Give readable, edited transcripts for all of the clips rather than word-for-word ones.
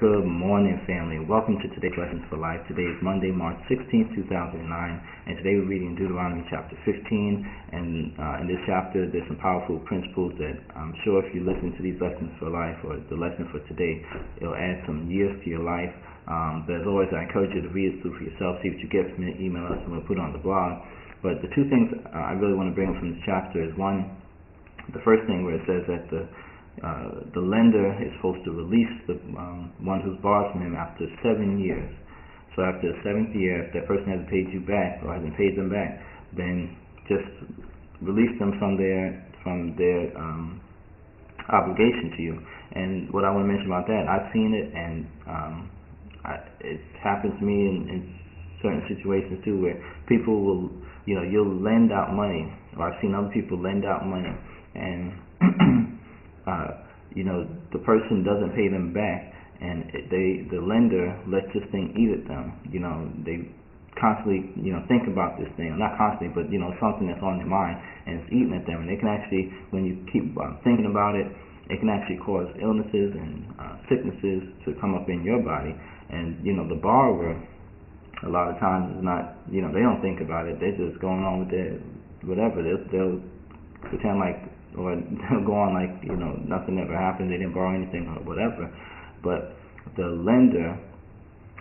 Good morning, family. Welcome to today's Lessons for Life. Today is Monday, March 16th, 2009, and today we're reading Deuteronomy chapter 15. And in this chapter, there's some powerful principles that I'm sure if you listen to these Lessons for Life or the lesson for today, it'll add some years to your life. But as always, I encourage you to read it through for yourself, see what you get from it, email us, and we'll put it on the blog. But the two things I really want to bring up from this chapter is one, the first thing where it says that the lender is supposed to release the one who's borrowed from him after 7 years. So after the 7th year, if that person hasn't paid you back or hasn't paid them back, then just release them from their obligation to you. And what I want to mention about that, I've seen it, and it happens to me in certain situations too, where people will, you'll lend out money, or I've seen other people lend out money, and the person doesn't pay them back, and the lender lets this thing eat at them. They constantly, think about this thing, not constantly, but something that's on their mind, and it's eating at them. And they can actually, when you keep thinking about it, it can actually cause illnesses and sicknesses to come up in your body. And the borrower, a lot of times, is not, they don't think about it. They're just going on with their whatever. They'll pretend like, or they'll go on like nothing ever happened, they didn't borrow anything or whatever. But the lender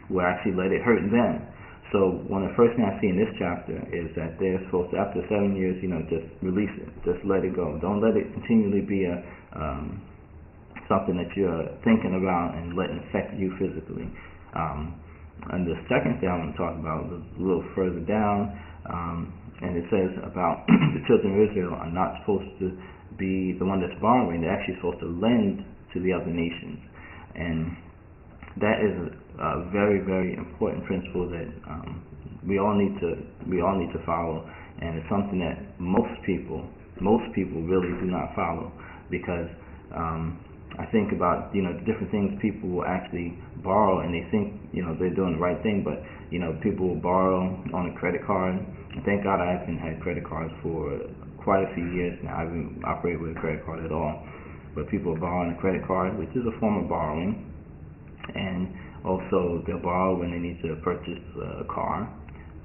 will actually let it hurt them. So one of the first things I see in this chapter is that they're supposed to, after 7 years, just release it, just let it go. Don't let it continually be a something that you're thinking about and letting affect you physically. And the second thing I want to talk about is a little further down, and it says about the children of Israel are not supposed to be the one that's borrowing. They're actually supposed to lend to the other nations, and that is a very, very important principle that we all need to follow, and it's something that most people really do not follow, because I think about the different things people will actually borrow, and they think they're doing the right thing, but people will borrow on a credit card. And thank God I haven't had credit cards for quite a few years now. I haven't operated with a credit card at all. But people are borrowing a credit card, which is a form of borrowing. And also they'll borrow when they need to purchase a car,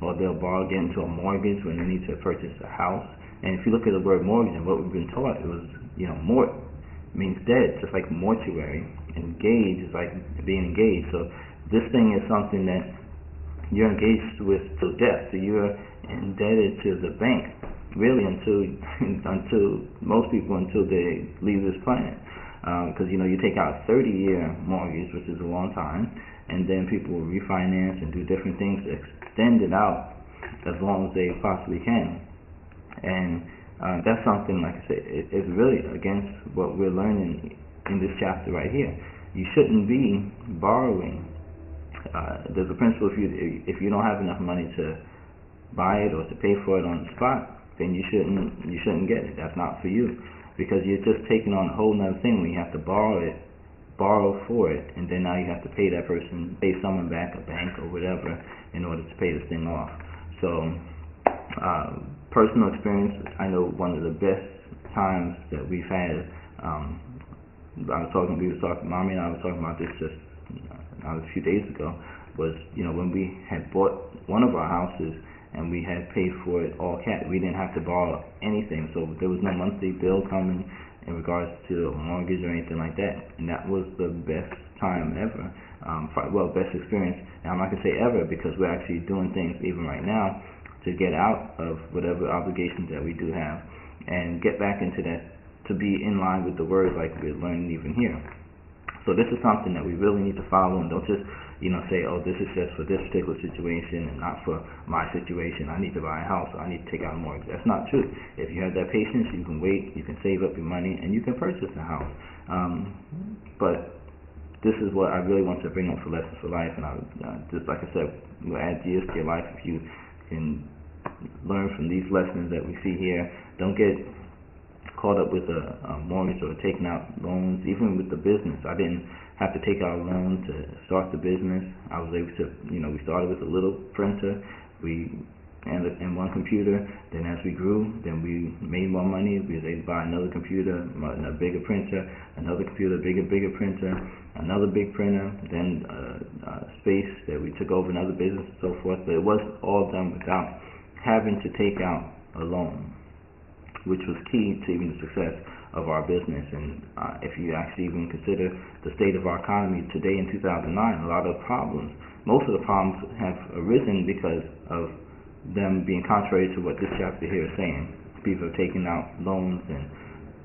or they'll borrow, get into a mortgage when they need to purchase a house. And if you look at the word mortgage and what we've been taught, it was, mort means dead, just like mortuary. Engage is like being engaged. So this thing is something that you're engaged with till death. So you're indebted to the bank, really, until most people, until they leave this planet. Because you take out a 30-year mortgage, which is a long time, and then people will refinance and do different things to extend it out as long as they possibly can. And that's something, like I said, it's really against what we're learning in this chapter right here. You shouldn't be borrowing. There's a principle: if you don't have enough money to buy it or to pay for it on the spot, then you shouldn't get it. That's not for you, because you're just taking on a whole nother thing when you have to borrow for it, and then now you have to pay that person, pay someone back, a bank or whatever, in order to pay this thing off. So personal experience, I know one of the best times that we've had, Mommy and I were talking about this just a few days ago, was when we had bought one of our houses and we had paid for it all cash. We didn't have to borrow anything, so there was no monthly bill coming in regards to a mortgage or anything like that. And that was the best time ever, best experience. And I'm not going to say ever, because we're actually doing things even right now to get out of whatever obligations that we do have and get back into that, to be in line with the word like we're learning even here. So this is something that we really need to follow, and don't just say, oh, this is just for this particular situation and not for my situation. I need to buy a house, or I need to take out a mortgage. That's not true. If you have that patience, you can wait, you can save up your money, and you can purchase a house. But this is what I really want to bring up for Lessons for Life, and I just, like I said, will add years to your life if you can learn from these lessons that we see here. Don't get caught up with a mortgage or taking out loans. Even with the business, I didn't have to take out a loan to start the business. I was able to, we started with a little printer. We and one computer. Then as we grew, then we made more money. We was able to buy another computer, a bigger printer, another computer, bigger printer, another big printer, then space that we took over another business and so forth. But it was all done without having to take out a loan, which was key to even the success of our business. And if you actually even consider the state of our economy today in 2009, a lot of problems, most of the problems have arisen because of them being contrary to what this chapter here is saying. People are taking out loans and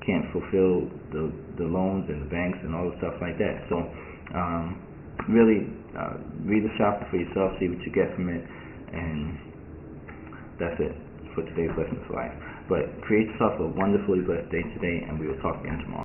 can't fulfill the loans and the banks and all the stuff like that. So really read the chapter for yourself, see what you get from it, and that's it for today's lesson of life. But create yourself a wonderfully blessed day today, and we will talk again tomorrow.